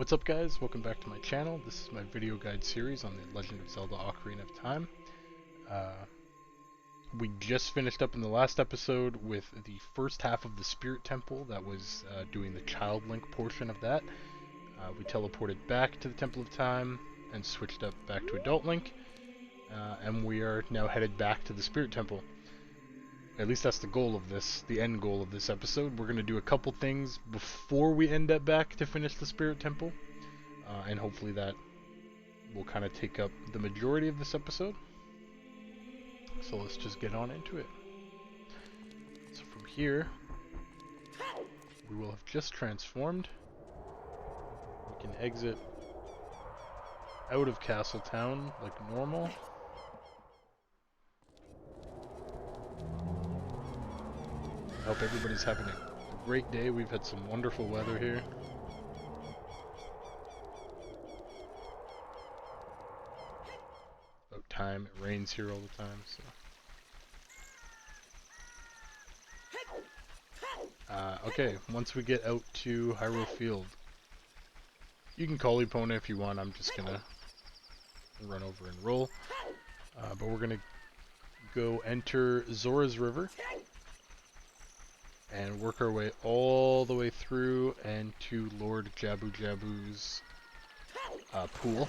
What's up guys, welcome back to my channel. This is my video guide series on the Legend of Zelda Ocarina of Time. We just finished up in the last episode with the first half of the Spirit Temple that was doing the Child Link portion of that. We teleported back to the Temple of Time and switched up back to Adult Link, and we are now headed back to the Spirit Temple. At least that's the goal of this, the end goal of this episode. We're going to do a couple things before we end up back to finish the Spirit Temple. And hopefully that will kind of take up the majority of this episode. So let's just get on into it. So from here, we will have just transformed. We can exit out of Castle Town like normal. I hope everybody's having a great day. We've had some wonderful weather here. About time. It rains here all the time, so. Okay, once we get out to Hyrule Field, you can call Epona if you want. I'm just gonna run over and roll. But we're gonna go enter Zora's River and work our way all the way through and to Lord Jabu Jabu's pool,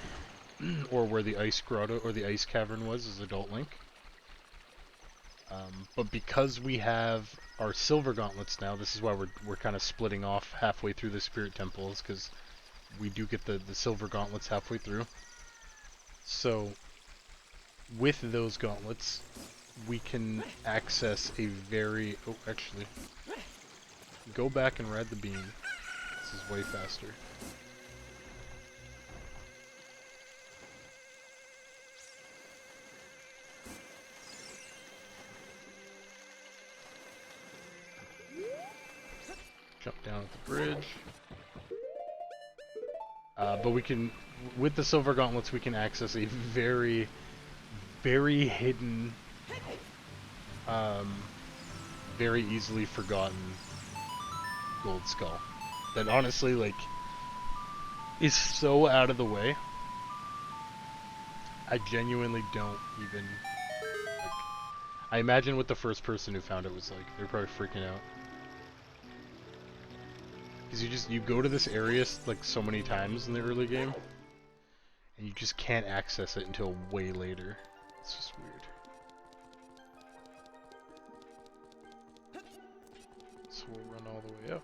or where the ice grotto or the ice cavern was as Adult Link. But because we have our silver gauntlets now, this is why we're kind of splitting off halfway through the Spirit Temples, because we do get the silver gauntlets halfway through. So with those gauntlets, we can access a very... Oh, actually, go back and ride the beam. This is way faster. Jump down at the bridge. But we can, with the silver gauntlets, we can access a very, very hidden, very easily forgotten gold skull. That honestly, like, is so out of the way. I genuinely don't even, like, I imagine what the first person who found it was like. They're probably freaking out. Because you go to this area like so many times in the early game, and you just can't access it until way later. It's just weird. So we'll run all the way up.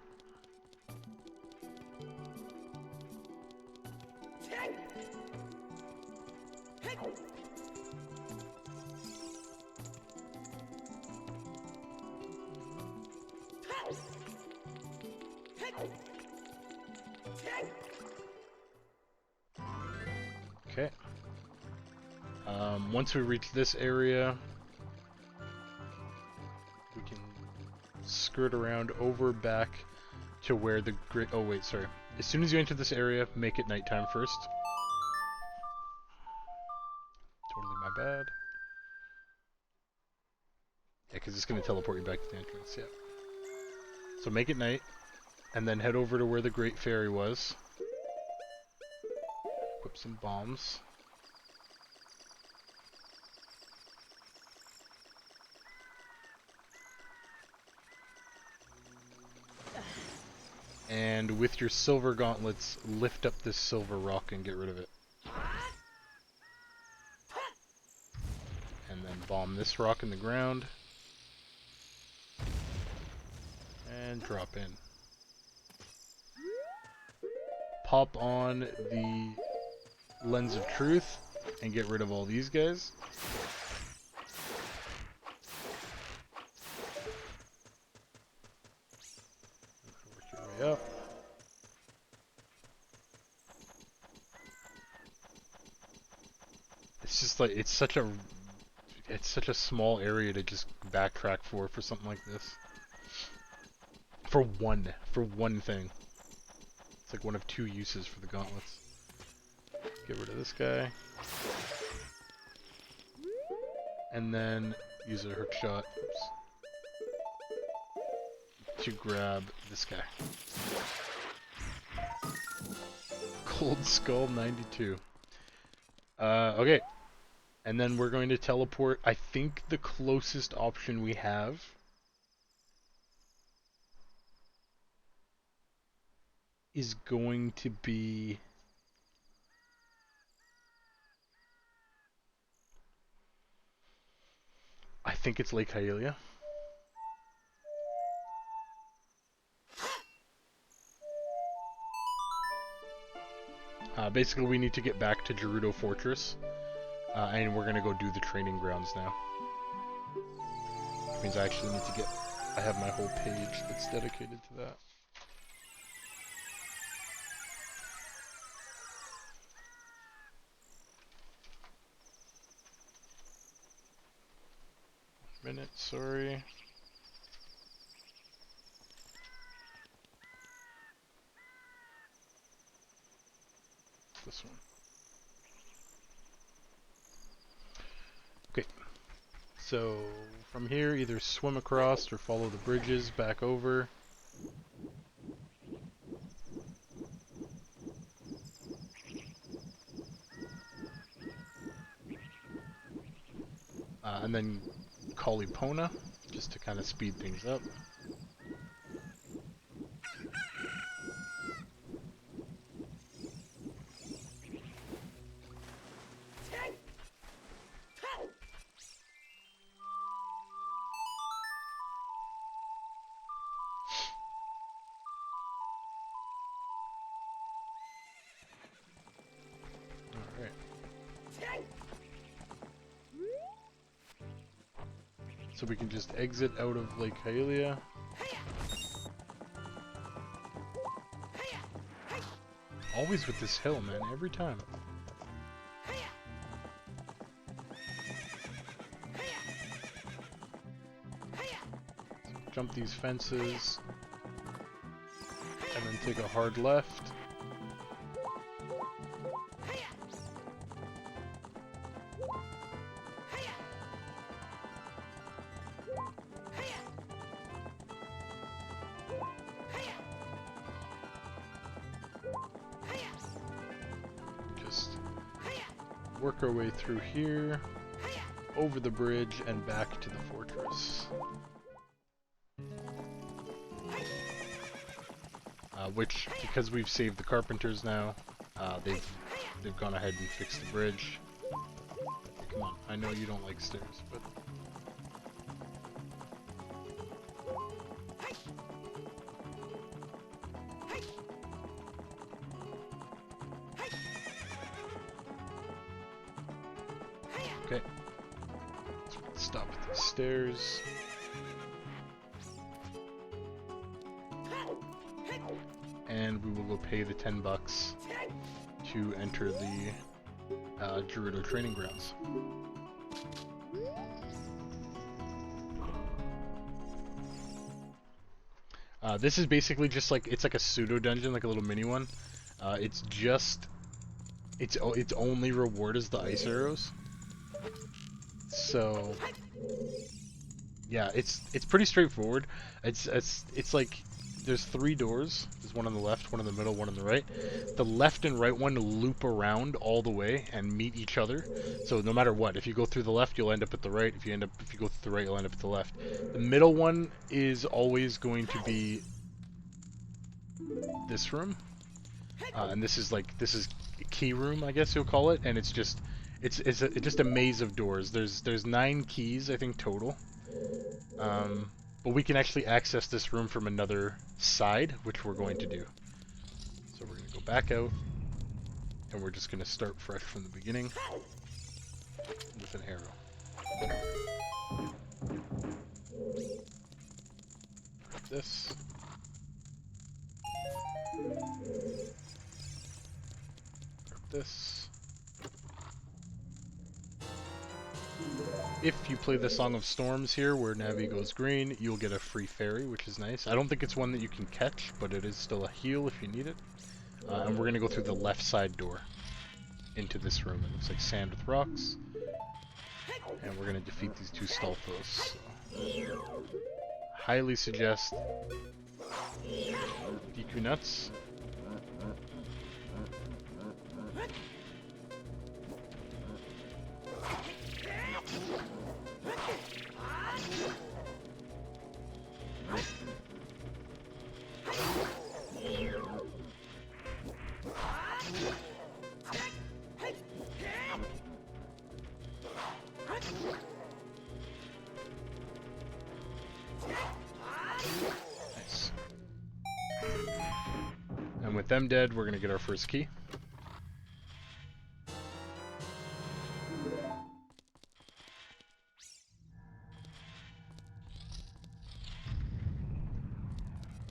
Okay. Once we reach this area, we can skirt around over back to where the great... Oh wait, sorry. As soon as you enter this area, make it nighttime first. Totally my bad. Yeah, because it's going to teleport you back to the entrance, yeah. So make it night, and then head over to where the Great Fairy was. Equip some bombs. And with your silver gauntlets, lift up this silver rock and get rid of it. And then bomb this rock in the ground. And drop in. Pop on the Lens of Truth and get rid of all these guys. Work your way up. It's just like it's such a small area to just backtrack for something like this. For one thing. It's like one of two uses for the gauntlets. Get rid of this guy. And then use a hook shot. Oops. To grab this guy. Old Skull 92. Okay. And then we're going to teleport. I think the closest option we have is going to be... I think it's Lake Hylia. Basically, we need to get back to Gerudo Fortress, and we're gonna go do the training grounds now. Which means I actually need to get... I have my whole page that's dedicated to that. Minute, sorry. This one. Okay. So, from here, either swim across or follow the bridges back over. And then Kalipona, just to kind of speed things up. So we can just exit out of Lake Hylia. Always with this hill, man, every time. So jump these fences, and then take a hard left. Work our way through here, over the bridge, and back to the fortress. Which, because we've saved the carpenters now, they've gone ahead and fixed the bridge. Come on, I know you don't like stairs, but... Okay. Let's stop at the stairs. And we will go pay the $10 to enter the Gerudo training grounds. This is basically just like, it's like a pseudo dungeon, like a little mini one. It's just, its only reward is the ice arrows. So, yeah, it's pretty straightforward. It's like, there's 3 doors. There's one on the left, one in the middle, one on the right. The left and right one loop around all the way and meet each other. So no matter what, if you go through the left, you'll end up at the right. If you go through the right, you'll end up at the left. The middle one is always going to be this room, and this is key room, I guess you'll call it. And it's just a maze of doors. There's 9 keys, I think, total. But we can actually access this room from another side, which we're going to do. So we're going to go back out, and we're just going to start fresh from the beginning with an arrow. Grab this. Grab this. If you play the Song of Storms here, where Navi goes green, you'll get a free fairy, which is nice. I don't think it's one that you can catch, but it is still a heal if you need it. And we're going to go through the left side door into this room. It looks like sand with rocks. And we're going to defeat these 2 Stalfos. So, highly suggest Deku Nuts. And with them dead, we're gonna get our first key.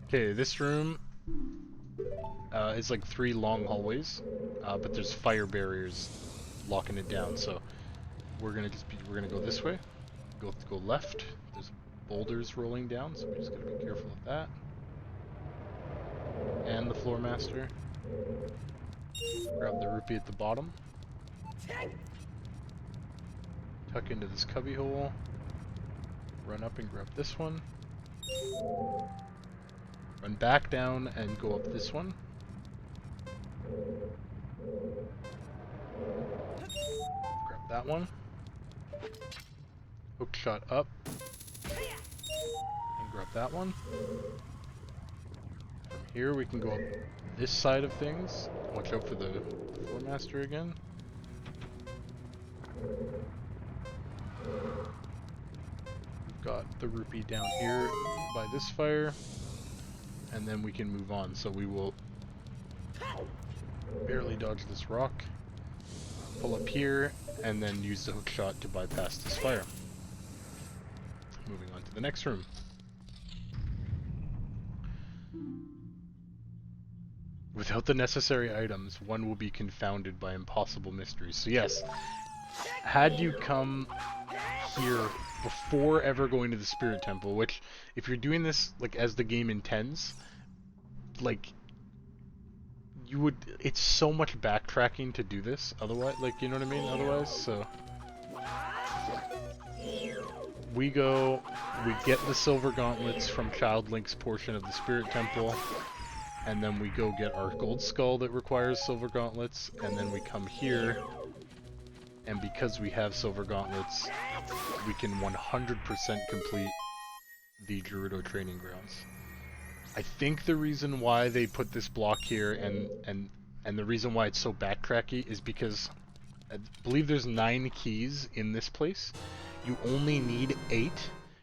Okay, this room is like 3 long hallways, but there's fire barriers locking it down. So we're gonna go this way, go left. There's boulders rolling down, so we just gotta be careful of that. And the floor master. Grab the rupee at the bottom. Tuck into this cubby hole. Run up and grab this one. Run back down and go up this one. Grab that one. Hook shot up. And grab that one. From here we can go up this side of things. Watch out for the floor master again. We've got the rupee down here by this fire. And then we can move on. So we will barely dodge this rock, pull up here, and then use the hook shot to bypass this fire. Moving on to the next room. Without the necessary items, one will be confounded by impossible mysteries. So yes, had you come here before ever going to the Spirit Temple, which, if you're doing this like as the game intends, like, you would, it's so much backtracking to do this otherwise, like, you know what I mean, otherwise. So we get the silver gauntlets from Child Link's portion of the Spirit Temple, and then we go get our gold skull that requires silver gauntlets, and then we come here, and because we have silver gauntlets, we can 100% complete the Gerudo training grounds. I think the reason why they put this block here and the reason why it's so backtracky is because I believe there's 9 keys in this place. You only need 8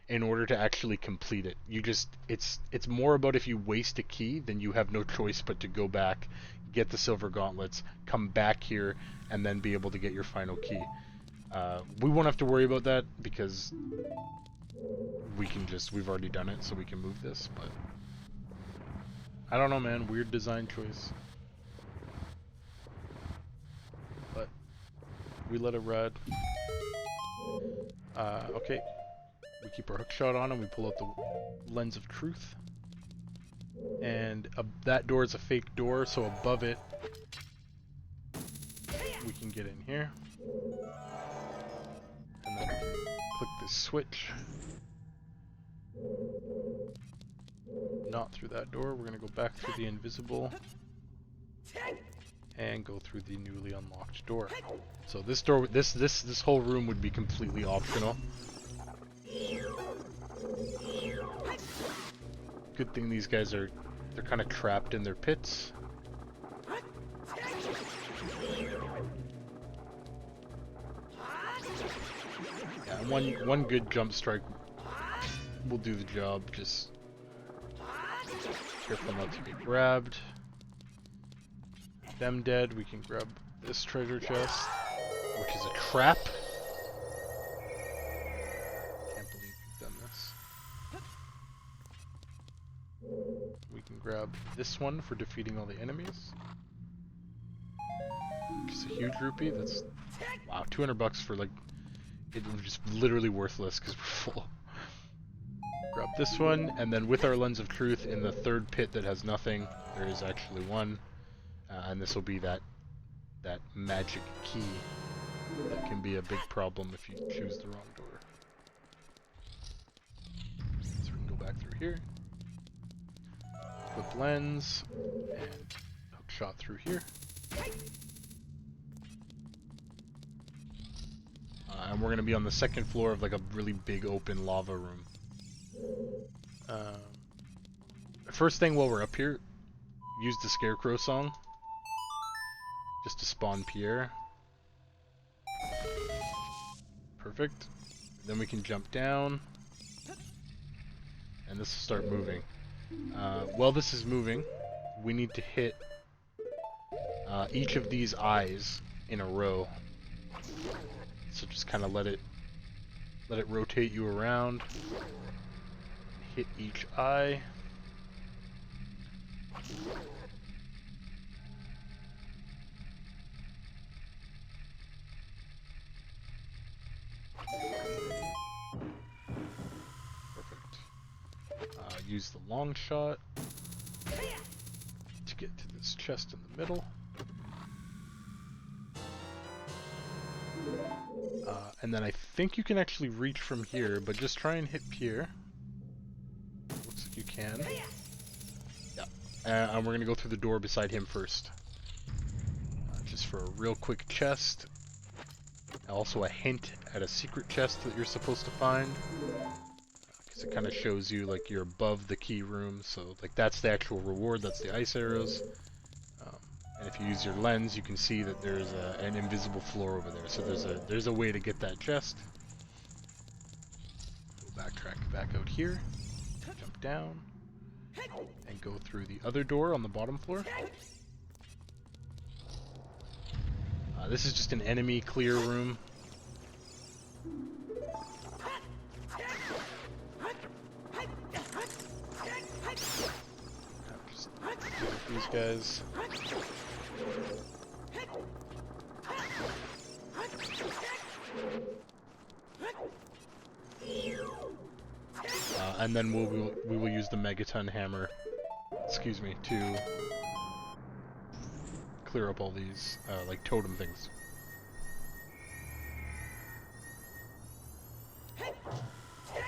in order to actually complete it. You just, it's more about if you waste a key, then you have no choice but to go back, get the silver gauntlets, come back here, and then be able to get your final key. We won't have to worry about that because we've already done it, so we can move this, but I don't know, man, weird design choice. But we let it ride. Okay. We keep our hook shot on and we pull out the lens of truth. And that door is a fake door, so above it we can get in here. And then we can click this switch. Not through that door, we're gonna go back through the invisible and go through the newly unlocked door. So this door, this whole room would be completely optional. Good thing these guys they're kind of trapped in their pits. Yeah, one good jump strike will do the job. Just careful not to be grabbed. Them dead, we can grab this treasure chest, which is a trap. Can't believe you've done this. We can grab this one for defeating all the enemies. Just a huge rupee. That's, wow, 200 bucks for, like, it was just literally worthless because we're full. Grab this one, and then with our lens of truth in the third pit that has nothing, there is actually one. And this will be that magic key that can be a big problem if you choose the wrong door. So we can go back through here. Equip lens, and hook shot through here. And we're going to be on the second floor of like a really big open lava room. First thing while we're up here, use the Scarecrow song. Just to spawn Pierre. Perfect. Then we can jump down. And this will start moving. While this is moving, we need to hit each of these eyes in a row. So just kind of let it rotate you around. Hit each eye. Perfect. Use the long shot to get to this chest in the middle. And then I think you can actually reach from here, but just try and hit Pierre. Looks like you can. Yeah. And we're gonna go through the door beside him first. Just for a real quick chest. Also a hint at a secret chest that you're supposed to find. Because it kind of shows you like you're above the key room, so like that's the actual reward, that's the ice arrows. And if you use your lens, you can see that there's an invisible floor over there. So there's a way to get that chest. We'll backtrack back out here, jump down, and go through the other door on the bottom floor. This is just an enemy clear room. Just deal with these guys. And then we will use the megaton hammer, excuse me, to clear up all these like totem things. So we'll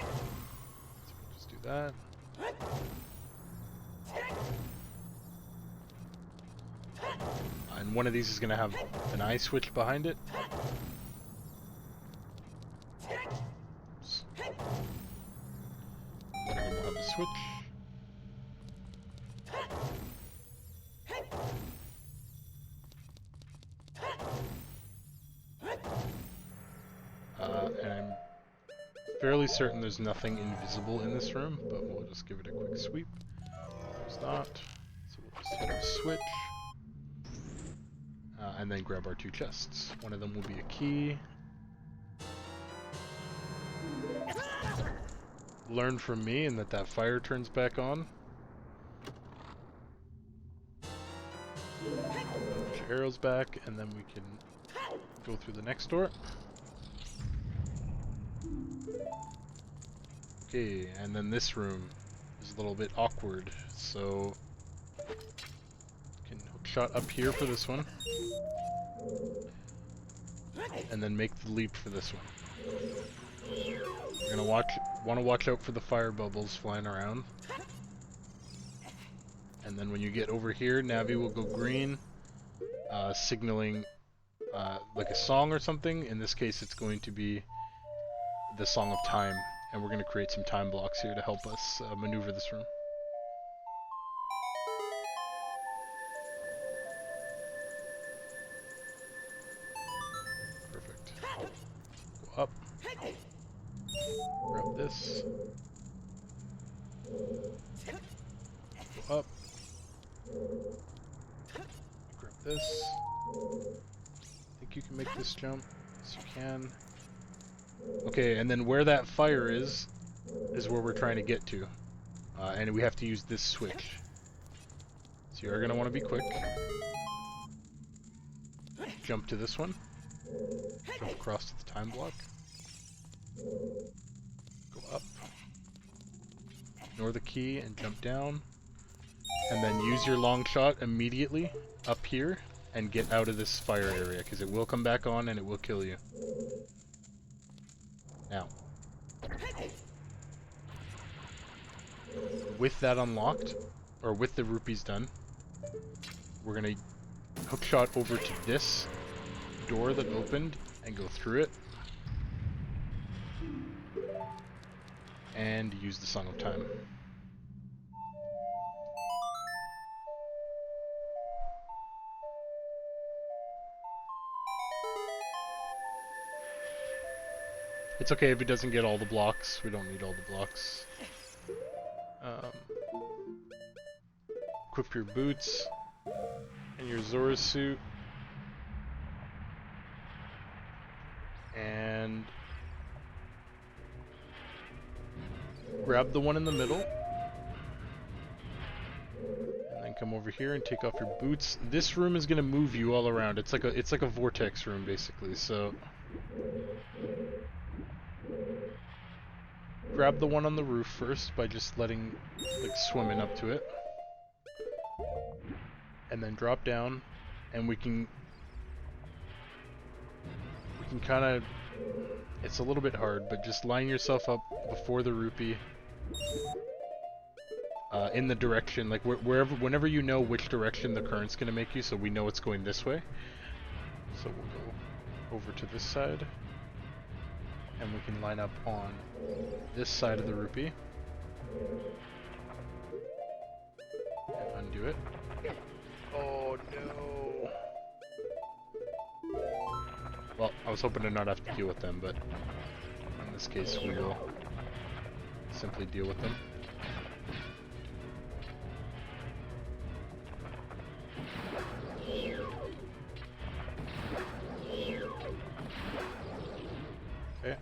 just do that. And one of these is going to have an eye switch behind it. Oops. One of them will have a switch. And I'm fairly certain there's nothing invisible in this room, but we'll just give it a quick sweep. There's not. So we'll just hit our switch. And then grab our two chests. One of them will be a key. Learn from me and that fire turns back on. Put your arrows back, and then we can go through the next door. Okay, and then this room is a little bit awkward, so can hook shot up here for this one, and then make the leap for this one. You're gonna want to watch out for the fire bubbles flying around, and then when you get over here, Navi will go green, signaling like a song or something. In this case, it's going to be the Song of Time, and we're going to create some time blocks here to help us maneuver this room. Perfect. Go up. Grab this. Go up. Grab this. Think you can make this jump? Yes, you can. Okay, and then where that fire is where we're trying to get to. And we have to use this switch. So you're going to want to be quick. Jump to this one. Jump across to the time block. Go up. Ignore the key and jump down. And then use your long shot immediately up here and get out of this fire area, because it will come back on and it will kill you. Now, with that unlocked, or with the rupees done, we're gonna hook shot over to this door that opened and go through it, and use the Song of Time. It's okay if it doesn't get all the blocks. We don't need all the blocks. equip your boots and your Zora's suit. And grab the one in the middle. And then come over here and take off your boots. This room is gonna move you all around. It's like a vortex room basically, so grab the one on the roof first by just swimming up to it. And then drop down, and we can kind of, it's a little bit hard, but just line yourself up before the rupee in the direction, like whenever you know which direction the current's going to make you, so we know it's going this way. So we'll go over to this side, and we can line up on this side of the rupee. And undo it. Oh no. Well, I was hoping to not have to deal with them, but in this case we will simply deal with them. Okay.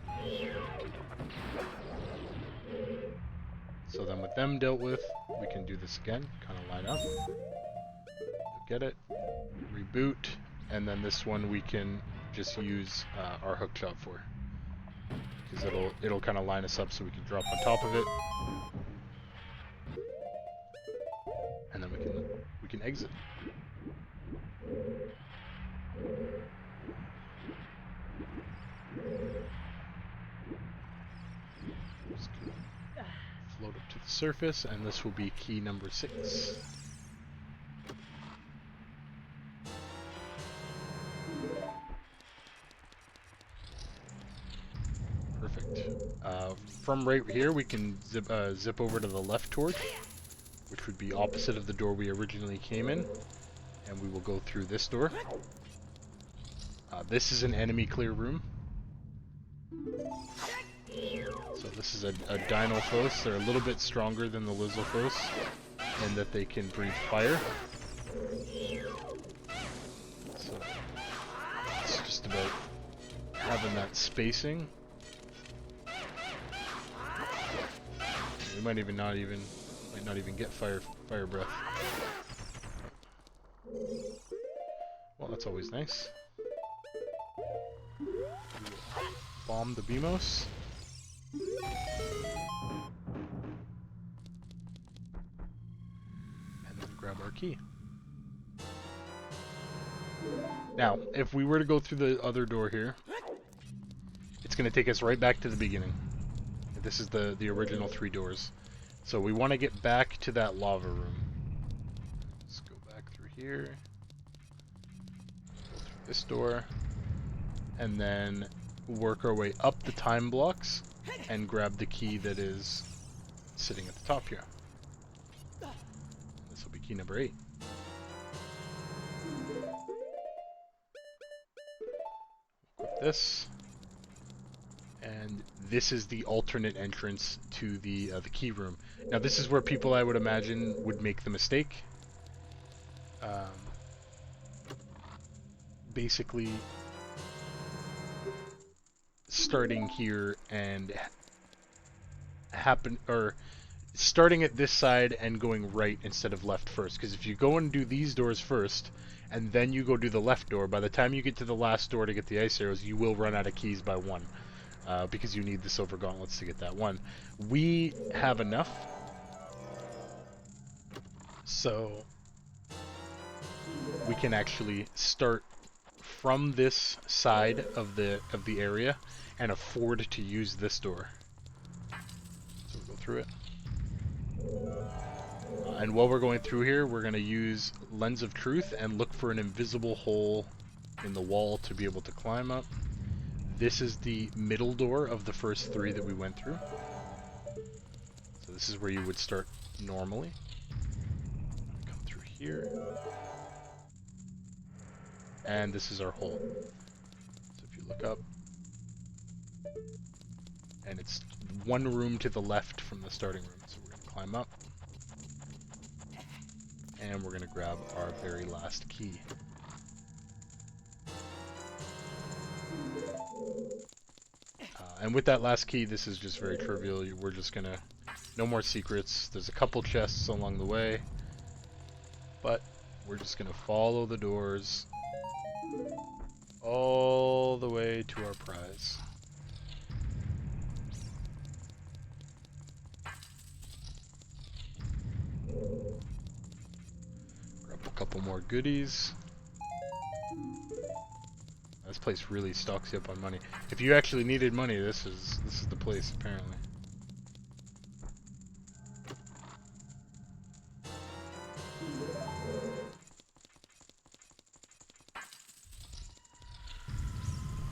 So then with them dealt with, we can do this again, kind of line up. Get it, reboot, and then this one we can just use our hook shot for, because it'll kind of line us up so we can drop on top of it, and then we can exit. Just float up to the surface, and this will be key number 6. From right here, we can zip over to the left torch, which would be opposite of the door we originally came in, and we will go through this door. This is an enemy clear room. So this is a Dinophos. They're a little bit stronger than the Lizophos, in that they can breathe fire. So it's just about having that spacing. We might not even get fire breath. Well, that's always nice. Bomb the Beamos. And then grab our key. Now, if we were to go through the other door here, it's going to take us right back to the beginning. This is the original 3 doors. So we want to get back to that lava room. Let's go back through here. Go through this door. And then work our way up the time blocks and grab the key that is sitting at the top here. This will be key number 8. Equip this. And this is the alternate entrance to the key room. Now this is where people, I would imagine, would make the mistake. Basically, starting here and starting at this side and going right instead of left first. Because if you go and do these doors first, and then you go do the left door, by the time you get to the last door to get the ice arrows, you will run out of keys by 1. Because you need the silver gauntlets to get that one. We have enough, so we can actually start from this side of the area and afford to use this door. So we'll go through it. And while we're going through here, we're going to use Lens of Truth and look for an invisible hole in the wall to be able to climb up. This is the middle door of the first 3 that we went through. So this is where you would start normally. Come through here. And this is our hole. So if you look up, and it's 1 room to the left from the starting room. So we're going to climb up. And we're going to grab our very last key. And with that last key, this is just very trivial. We're just going to... No more secrets. There's a couple chests along the way. But we're just going to follow the doors all the way to our prize. Grab a couple more goodies. This place really stocks you up on money. If you actually needed money, this is the place apparently.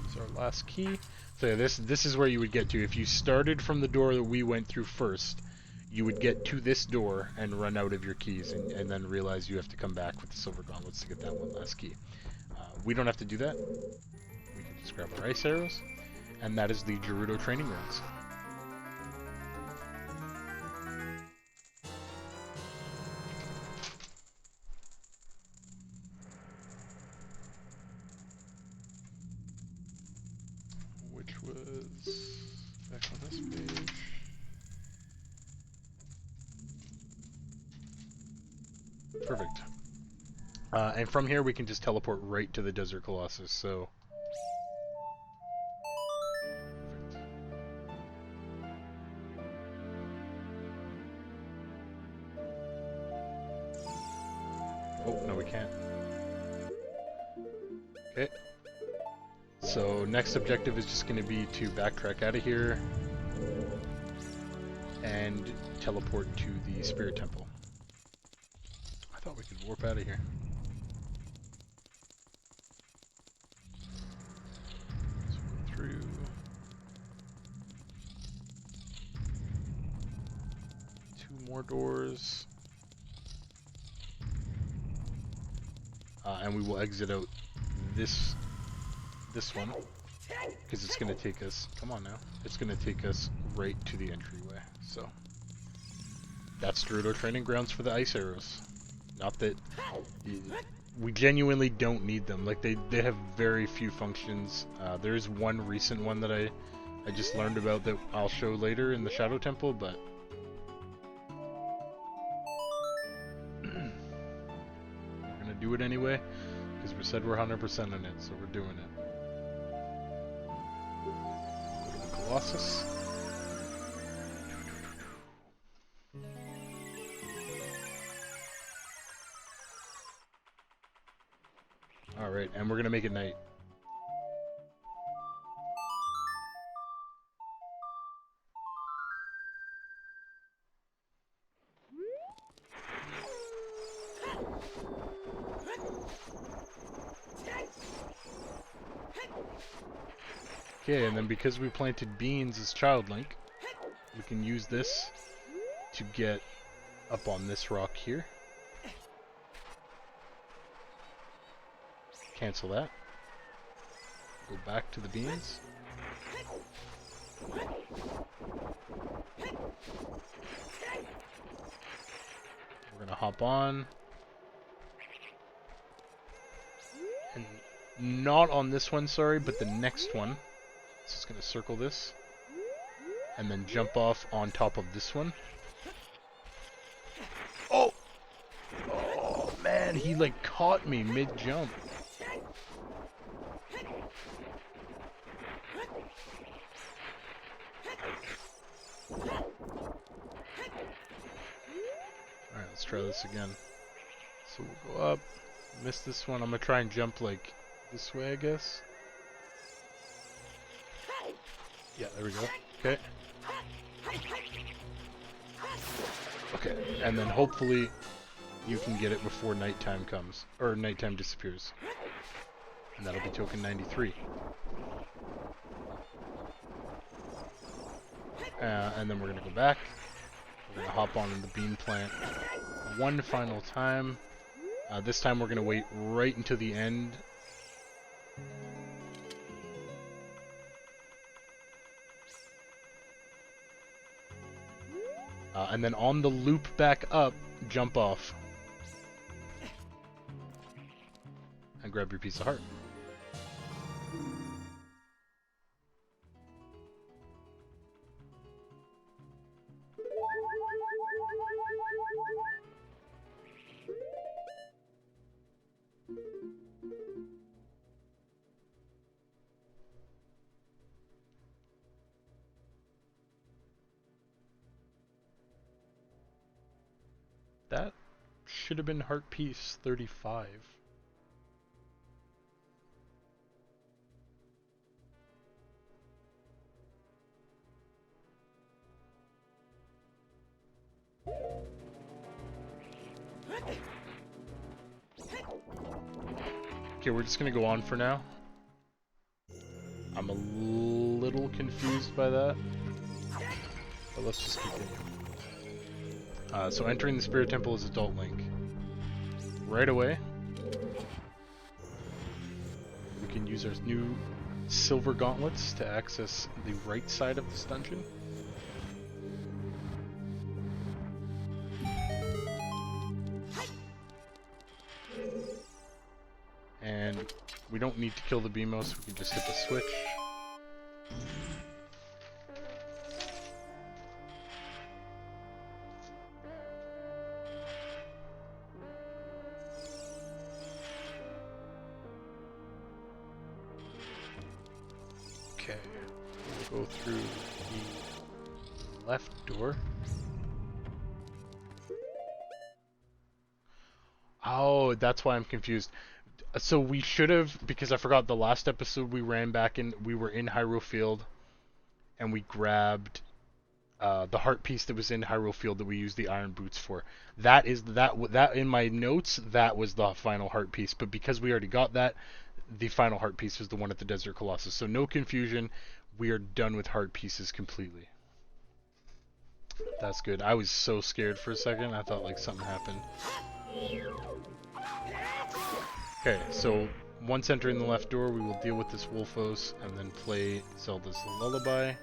It's our last key. So yeah, this is where you would get to. If you started from the door that we went through first, you would get to this door and run out of your keys, and then realize you have to come back with the silver gauntlets to get that one last key. We don't have to do that. We can just grab our ice arrows, and that is the Gerudo training grounds. Which was back on this page. Perfect. And from here we can just teleport right to the Desert Colossus, so... Perfect. Oh, no we can't. Okay. So next objective is just going to be to backtrack out of here and teleport to the Spirit Temple. I thought we could warp out of here. So go through. Two more doors. And we will exit out this one, because it's going to take us, come on now, it's going to take us right to the entryway. So that's Gerudo training grounds for the ice arrows. Not that we genuinely don't need them. Like they have very few functions. There's one recent one that I just learned about that I'll show later in the Shadow Temple, but we're gonna do it anyway because we said we're 100% in it, so we're doing it. Colossus. Alright, and we're gonna make it night. Okay, and then because we planted beans as Child Link, we can use this to get up on this rock here. Cancel that. Go back to the beans. We're gonna hop on. And not on this one, sorry, but the next one. So it's gonna circle this. And then jump off on top of this one. Oh! Oh man, he like caught me mid-jump. Alright, let's try this again. So we'll go up, miss this one. I'm gonna try and jump like this way, I guess. Yeah, there we go. Okay. Okay, and then hopefully you can get it before nighttime comes, or nighttime disappears. And that'll be token 93. And then we're gonna go back. We're gonna hop on the bean plant one final time. This time we're gonna wait right until the end. And then on the loop back up, jump off. and grab your piece of heart. That should have been heart piece 35. Okay, we're just gonna go on for now. I'm a little confused by that, but let's just continue. So entering the Spirit Temple is Adult Link. Right away, we can use our new silver gauntlets to access the right side of this dungeon. And we don't need to kill the Beamos, we can just hit the switch. Okay, we'll go through the left door. Oh, that's why I'm confused. So we should have, because I forgot the last episode we ran back in, we were in Hyrule Field, and we grabbed the heart piece that was in Hyrule Field that we used the iron boots for. That in my notes, that was the final heart piece, but because we already got that, the final heart piece was the one at the Desert Colossus. So no confusion, we are done with heart pieces completely. That's good. I was so scared for a second, I thought like something happened. Okay, so once entering the left door, we will deal with this Wolfos and then play Zelda's Lullaby.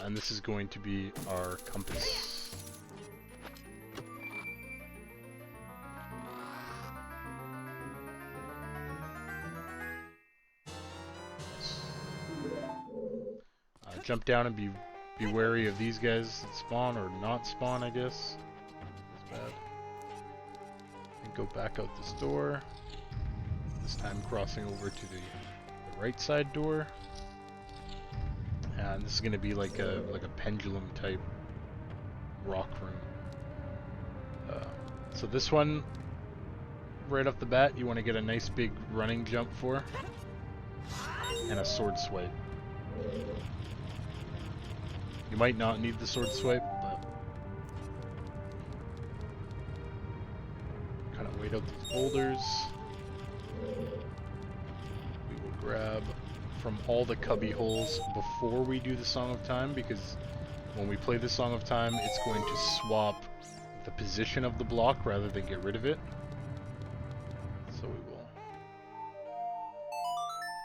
And this is going to be our compass. Jump down and be wary of these guys that spawn or not spawn, I guess. That's bad. And go back out this door. This time crossing over to the right side door. And this is going to be like a pendulum type rock room. So this one, right off the bat, you want to get a nice big running jump for, and a sword swipe. You might not need the sword swipe, but kind of wait out these boulders. We will grab from all the cubby holes before we do the Song of Time, because when we play the Song of Time, it's going to swap the position of the block rather than get rid of it. So we will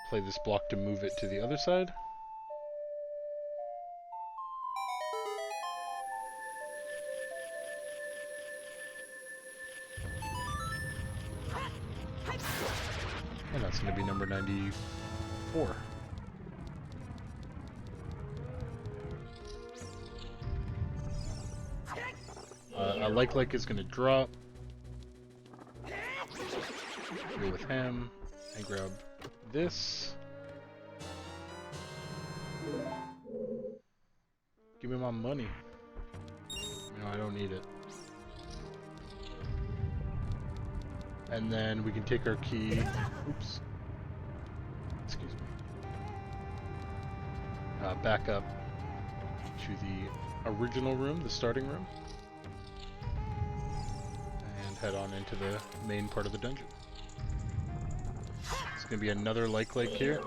play this block to move it to the other side. And that's going to be number 94. A like is going to drop. Go with him and grab this. Give me my money. No, I don't need it. And then we can take our key. Oops. Excuse me. Back up to the original room, the starting room. And head on into the main part of the dungeon. It's going to be another like here.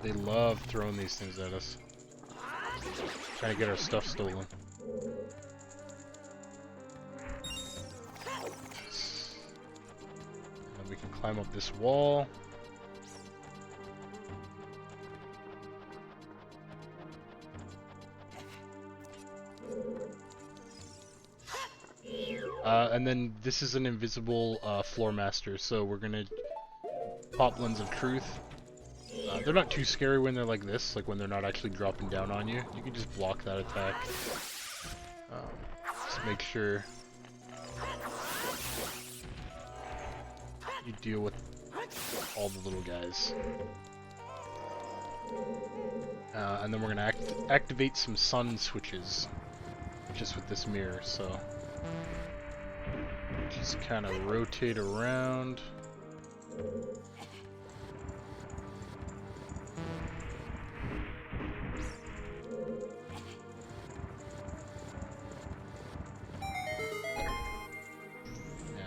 They love throwing these things at us. Trying to get our stuff stolen. And we can climb up this wall. And then this is an invisible floor master, so we're gonna pop Lens of Truth. They're not too scary when they're like this, like when they're not actually dropping down on you. You can just block that attack. Just make sure you deal with all the little guys. And then we're gonna activate some sun switches, just with this mirror, so just kind of rotate around.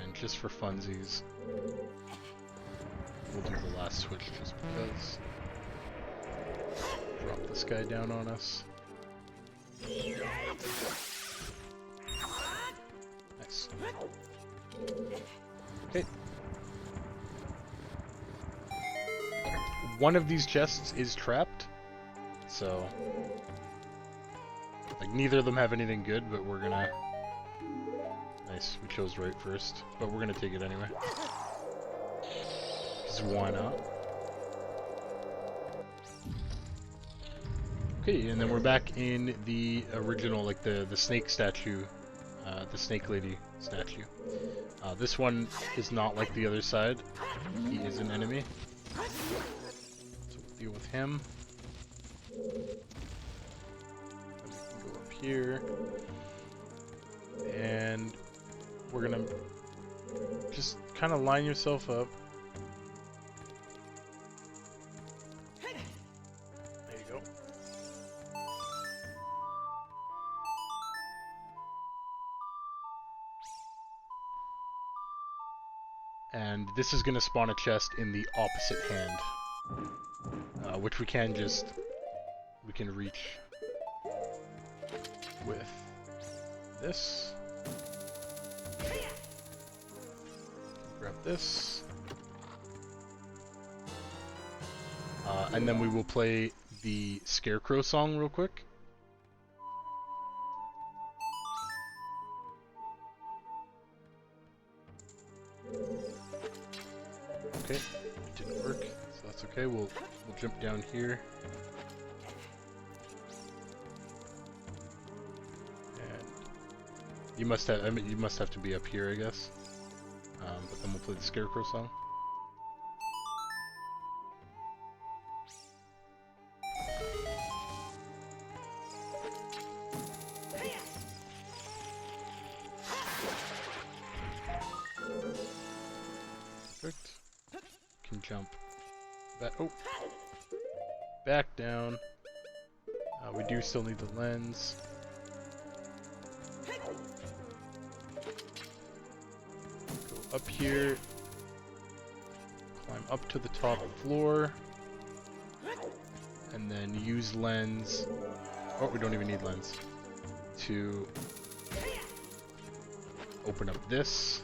And just for funsies, we'll do the last switch just because. Drop this guy down on us. Nice. Okay. One of these chests is trapped, so like neither of them have anything good, but we're gonna. Nice, we chose right first, but we're gonna take it anyway. Because why not? Okay, and then we're back in the original, like the snake statue, the snake lady statue. This one is not like the other side. He is an enemy. So we'll deal with him. Then we can go up here. And we're gonna just kind of line yourself up. And this is going to spawn a chest in the opposite hand, which we can reach with this. Grab this. And then we will play the Scarecrow song real quick. Okay, it didn't work, so that's okay. We'll jump down here. And you must have to be up here, I guess. But then we'll play the Scarecrow song. Perfect. Can jump back down. We do still need the lens. Go up here, climb up to the top floor, and then use lens. Oh, we don't even need lens to open up this.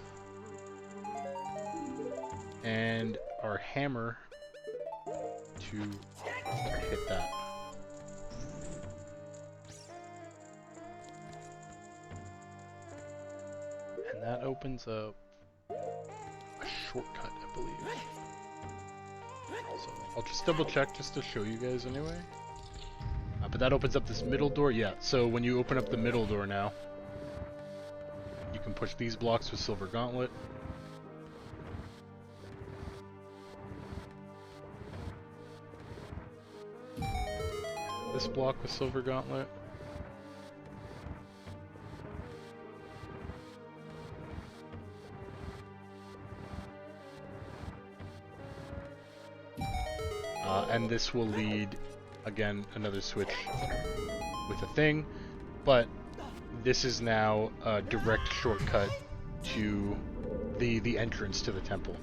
And our hammer to hit that. And that opens up a shortcut, I believe. So I'll just double check just to show you guys anyway. But that opens up this middle door, yeah. So when you open up the middle door now, you can push these blocks with Silver Gauntlet. This block with Silver Gauntlet. And this will lead, again, another switch with a thing, but this is now a direct shortcut to the entrance to the temple,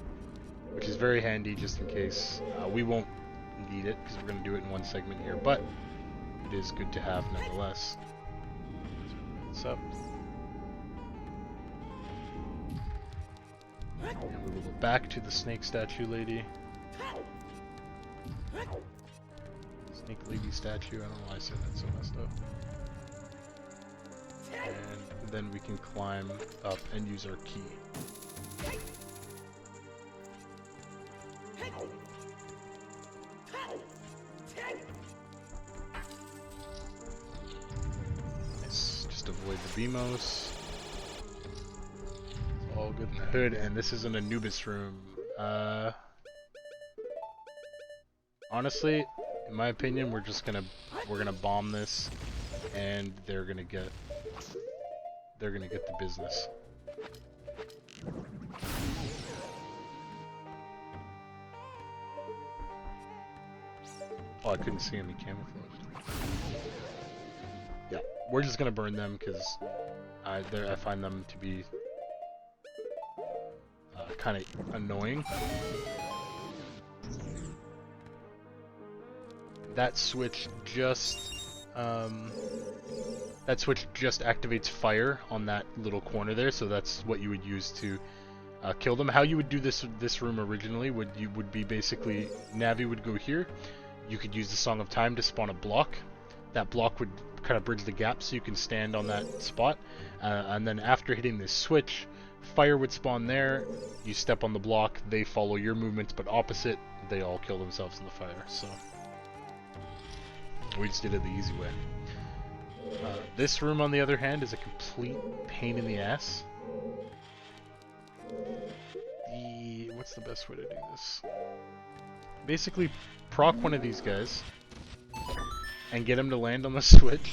which is very handy just in case. We won't need it because we're going to do it in one segment here, but it is good to have nonetheless. What's up? And we will go back to the snake statue lady. Snake lady statue, I don't know why I said that so messed up. And then we can climb up and use our key. Nice. Just avoid the BMOS. It's all good in the hood, and this is an Anubis room. Honestly, in my opinion, we're gonna bomb this, and they're gonna get the business. Oh, I couldn't see him. He camouflaged. Yeah, we're just gonna burn them because I find them to be kind of annoying. That switch just activates fire on that little corner there, so that's what you would use to kill them. How you would do this room originally would be basically Navi would go here. You could use the Song of Time to spawn a block. That block would kind of bridge the gap so you can stand on that spot, and then after hitting this switch, fire would spawn there. You step on the block, they follow your movements, but opposite. They all kill themselves in the fire. So we just did it the easy way. This room, on the other hand, is a complete pain in the ass. What's the best way to do this? Basically, proc one of these guys and get him to land on the switch,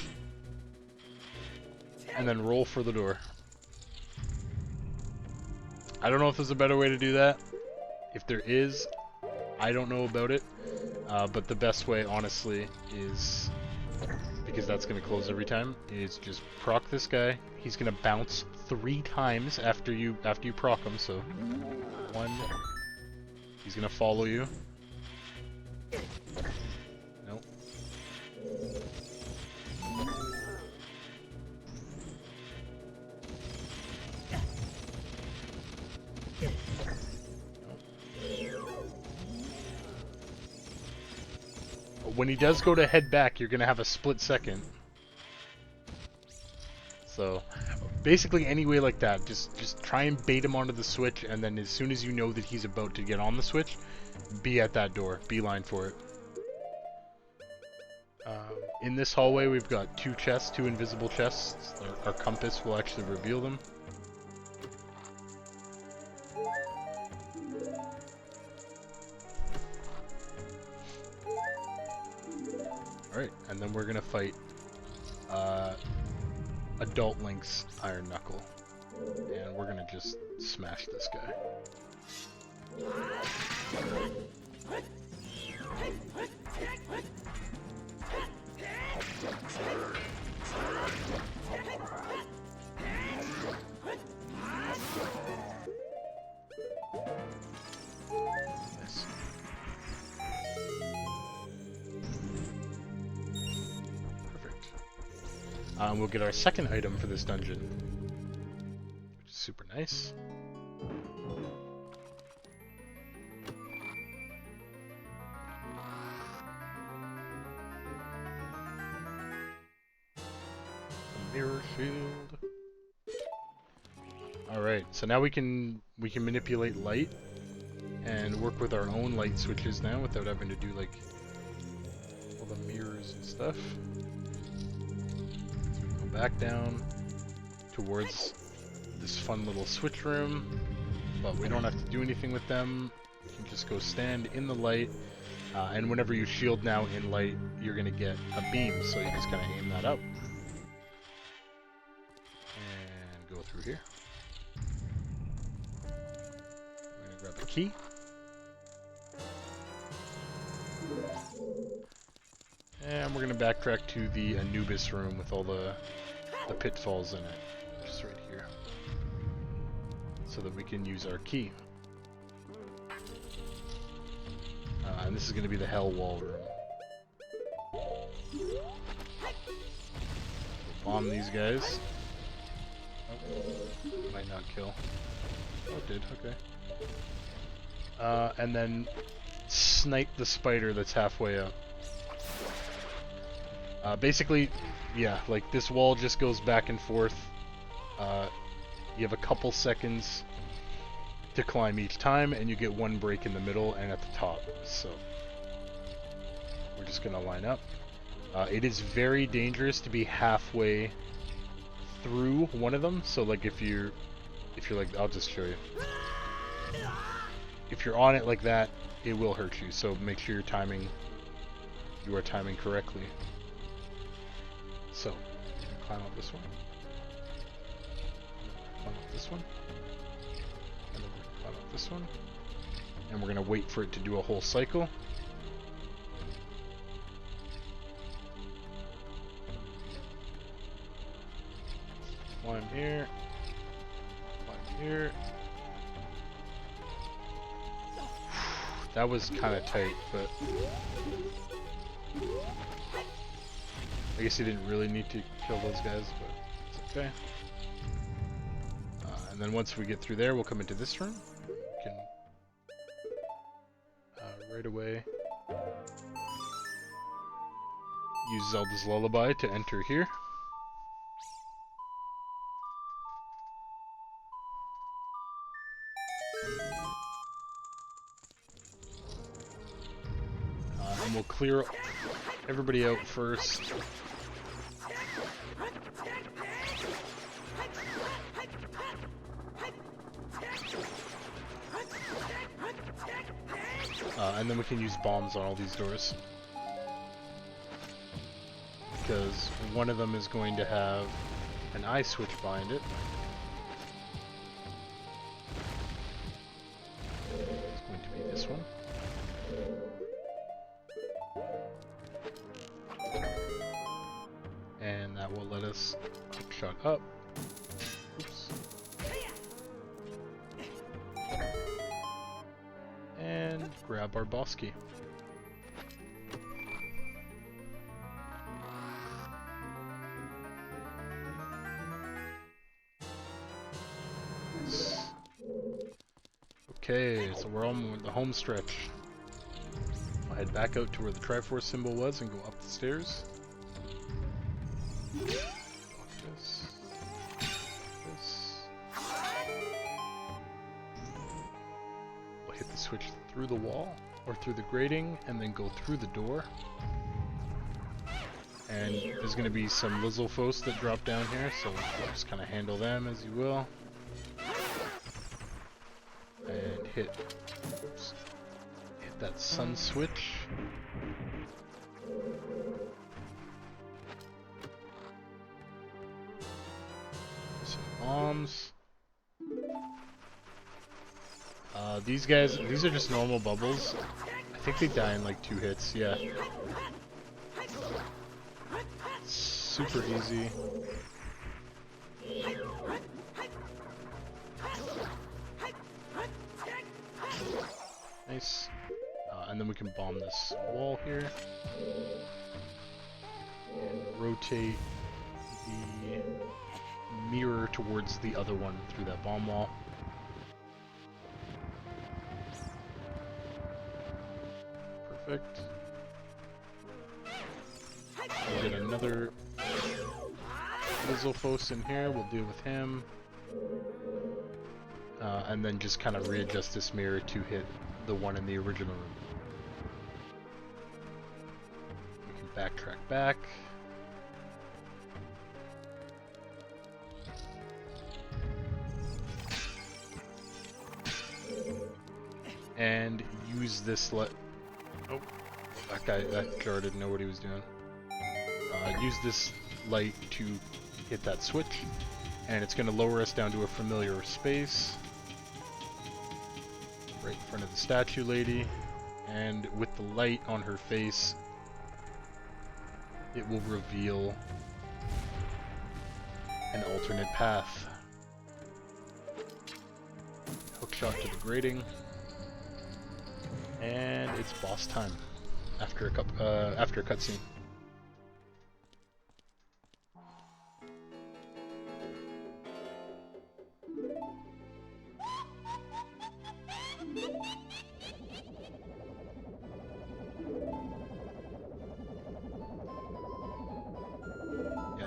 and then roll for the door. I don't know if there's a better way to do that. If there is, I don't know about it. But the best way, honestly, is, because that's going to close every time, is just proc this guy. He's going to bounce 3 times after you proc him. So 1, he's going to follow you. Nope. When he does go to head back, you're gonna have a split second. So, basically any way like that, just try and bait him onto the switch, and then as soon as you know that he's about to get on the switch, be at that door, beeline for it. In this hallway, we've got 2 chests, 2 invisible chests. Our compass will actually reveal them. Alright, and then we're gonna fight Adult Link's Iron Knuckle. And we're gonna just smash this guy. We'll get our second item for this dungeon, which is super nice. Mirror shield. Alright, so now we can manipulate light and work with our own light switches now without having to do like all the mirrors and stuff. Back down towards this fun little switch room, but we don't have to do anything with them. You can just go stand in the light, and whenever you shield now in light, you're gonna get a beam, so you just kind of aim that up and go through here. We're gonna grab the key. And we're gonna backtrack to the Anubis room with all the pitfalls in it, just right here, so that we can use our key. And this is gonna be the Hell Wall room. Bomb these guys. Oh, might not kill. Oh, it did. Okay. And then snipe the spider that's halfway up. Basically, Yeah, like this wall just goes back and forth. You have a couple seconds to climb each time, and you get one break in the middle and at the top. So we're just gonna line up. It is very dangerous to be halfway through one of them. So like if you're like, I'll just show you. If you're on it like that, it will hurt you. So make sure you are timing correctly. So climb up this one. Climb up this one. And then we're gonna climb up this one. And we're gonna wait for it to do a whole cycle. Climb here. Climb here. That was kind of tight, but I guess you didn't really need to kill those guys, but it's okay. And then once we get through there, we'll come into this room. We can right away use Zelda's Lullaby to enter here. And we'll clear everybody out first. And then we can use bombs on all these doors. Because one of them is going to have an eye switch behind it. It's going to be this one. And that will let us hook shot up. Oops. And grab our boss key. Nice. Okay, so we're on the home stretch. I'll head back out to where the Triforce symbol was and go up the stairs. Lock this. This. We'll hit the switch through the wall, or through the grating, and then go through the door. And there's going to be some Lizalfos that drop down here, so we'll just kind of handle them as you will. And hit that sun switch. Some bombs. These guys, these are just normal bubbles. I think they die in like 2 hits, yeah. Super easy. Nice. And then we can bomb this wall here. And rotate the mirror towards the other one through that bomb wall. Perfect. We'll get another Lizalfos in here, we'll deal with him. And then just kind of readjust this mirror to hit the one in the original room. We can backtrack back. And use this oh, that jar didn't know what he was doing. Use this light to hit that switch, and it's going to lower us down to a familiar space. Right in front of the statue lady, and with the light on her face, it will reveal an alternate path. Hookshot to the grating, and it's boss time after a cutscene.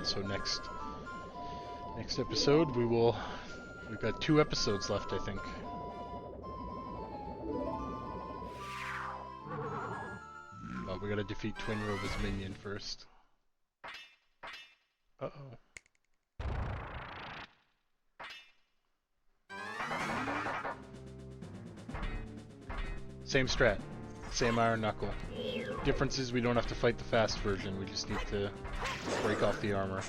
So next episode we've got 2 episodes left, I think. But we gotta defeat Twin Rova's minion first. Uh-oh. Same strat. Same Iron Knuckle. Difference is we don't have to fight the fast version, we just need to break off the armor.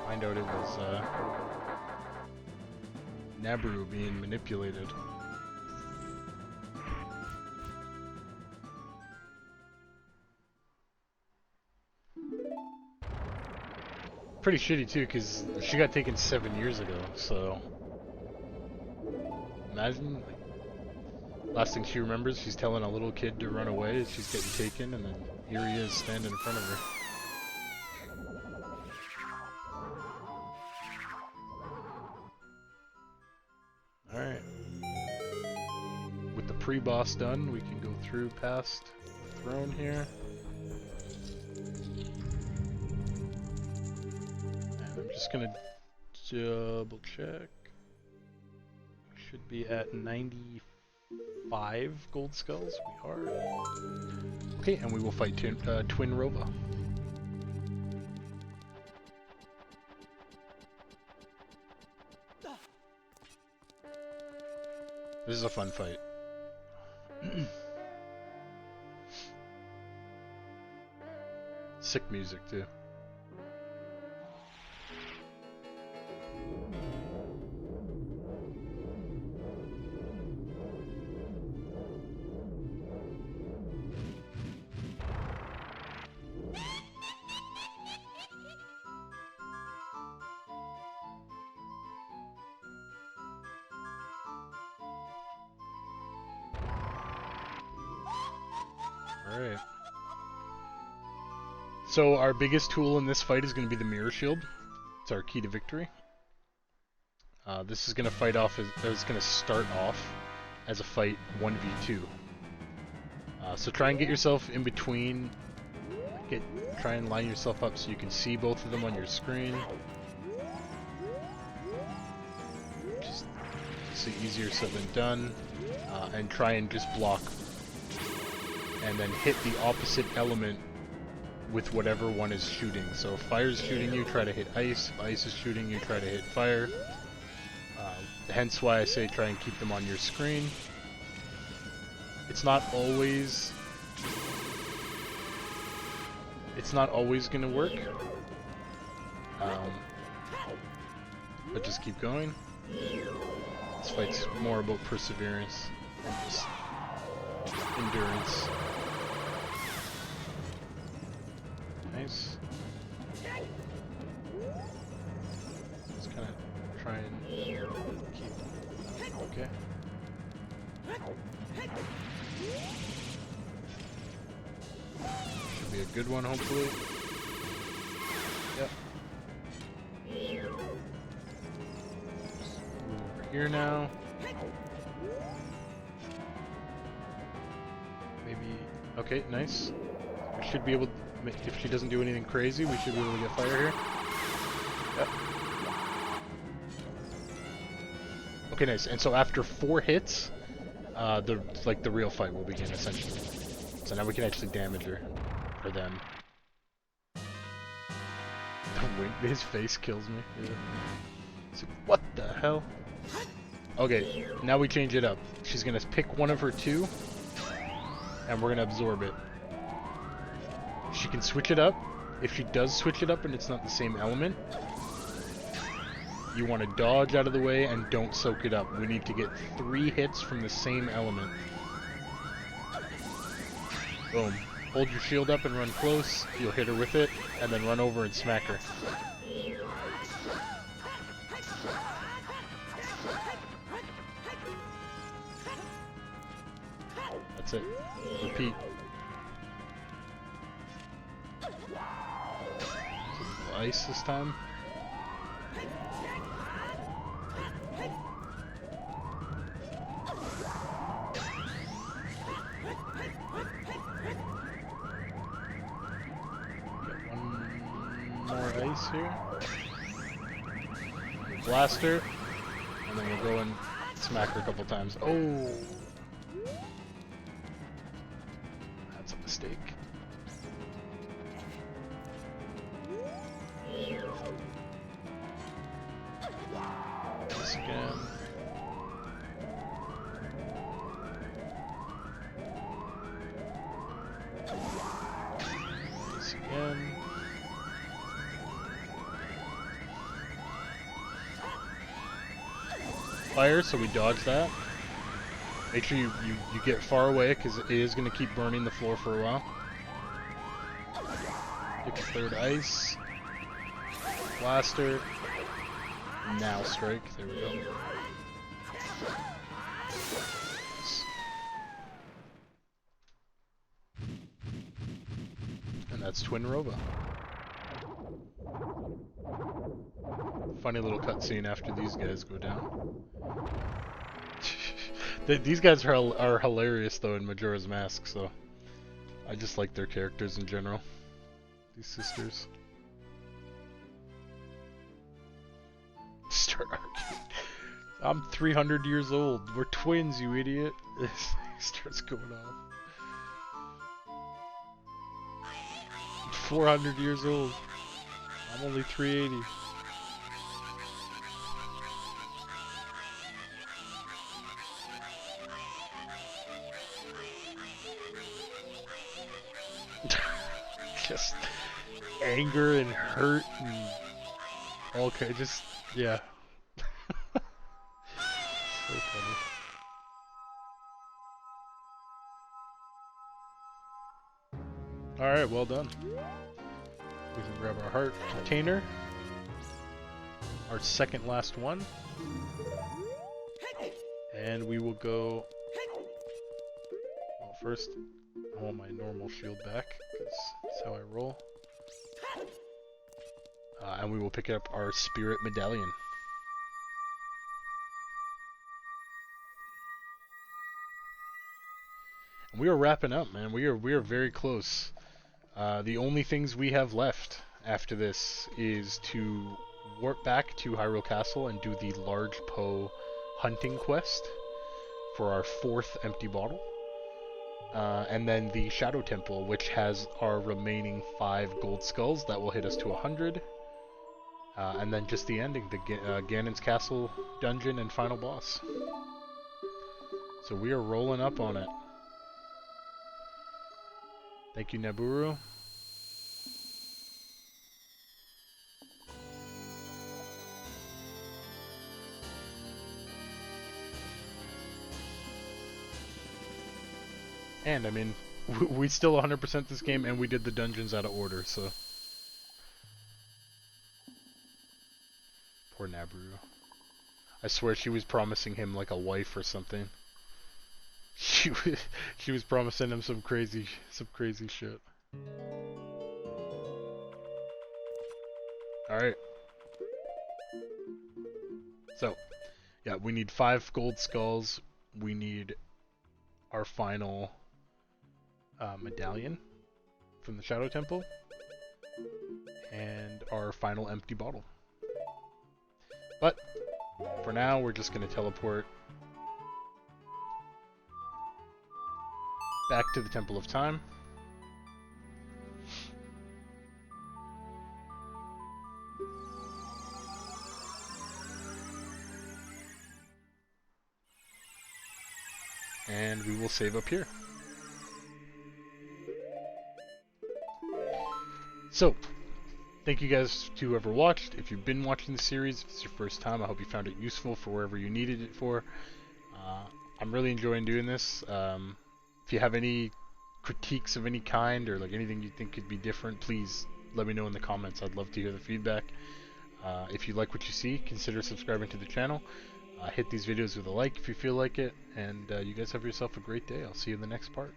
Find out it was Nabru being manipulated. Pretty shitty too, because she got taken 7 years ago, so imagine, like, last thing she remembers, she's telling a little kid to run away as she's getting taken, and then here he is standing in front of her. Alright. With the pre-boss done, we can go through past the throne here. And I'm just gonna double check. We should be at 95 gold skulls. We are. Okay, and we will fight Twin Rova. This is a fun fight. Sick music too. Alright. So our biggest tool in this fight is going to be the Mirror Shield. It's our key to victory. This is going to fight off as going to start off as a fight 1v2. So try and get yourself in between. Try and line yourself up so you can see both of them on your screen. Just easier said than done. And try and just block. And then hit the opposite element with whatever one is shooting. So if fire is shooting you, try to hit ice. If ice is shooting you, try to hit fire. Hence why I say try and keep them on your screen. It's not always gonna work. But just keep going. This fight's more about perseverance and just endurance. Nice. Just kind of try and keep. Okay. Should be a good one, hopefully. Yep. Move over here now. Maybe. Okay, nice. We should be able to. If she doesn't do anything crazy, we should be able to get fire here. Yep. Okay, nice. And so after 4 hits, the real fight will begin essentially. So now we can actually damage her, or them. His face kills me. Yeah. So, what the hell? Okay, now we change it up. She's gonna pick one of her 2, and we're gonna absorb it. She can switch it up. If she does switch it up and it's not the same element, you want to dodge out of the way and don't soak it up. We need to get 3 hits from the same element. Boom. Hold your shield up and run close. You'll hit her with it, and then run over and smack her. That's it. Repeat. So ice this time. More ice here. Blaster. And then we'll go and smack her a couple times. Oh! That's a mistake. This again. This again. Fire, so we dodge that. Make sure you get far away, because it is going to keep burning the floor for a while. Pick a third ice. Blaster. Now strike. There we go. And that's Twin Roba. Funny little cutscene after these guys go down. These guys are hilarious though in Majora's Mask, so I just like their characters in general. These sisters. Start arguing. I'm 300 years old. We're twins, you idiot. He starts going off. 400 years old. I'm only 380. Just anger and hurt and okay, just yeah. So funny. Alright, well done. We can grab our heart container. Our second last one. And we will go... Well, first, I want my normal shield back, because that's how I roll. And we will pick up our spirit medallion. And we are wrapping up, man. We are very close. The only things we have left after this is to warp back to Hyrule Castle and do the large Poe hunting quest for our 4th empty bottle. And then the Shadow Temple, which has our remaining 5 gold skulls that will hit us to 100. And then just the ending, the Ganon's Castle dungeon and final boss. So we are rolling up on it. Thank you, Naburu. And, I mean, we still 100% this game, and we did the dungeons out of order, so... Poor Naburu. I swear she was promising him, like, a wife or something. She was promising him some crazy shit. Alright. So, yeah, we need 5 gold skulls. We need our final... medallion from the Shadow Temple, and our final empty bottle. But for now, we're just going to teleport back to the Temple of Time. And we will save up here. So, thank you guys to whoever watched. If you've been watching the series, if it's your first time, I hope you found it useful for wherever you needed it for. I'm really enjoying doing this. If you have any critiques of any kind, or like anything you think could be different, please let me know in the comments. I'd love to hear the feedback. If you like what you see, consider subscribing to the channel. Hit these videos with a like if you feel like it, and you guys have yourself a great day. I'll see you in the next part.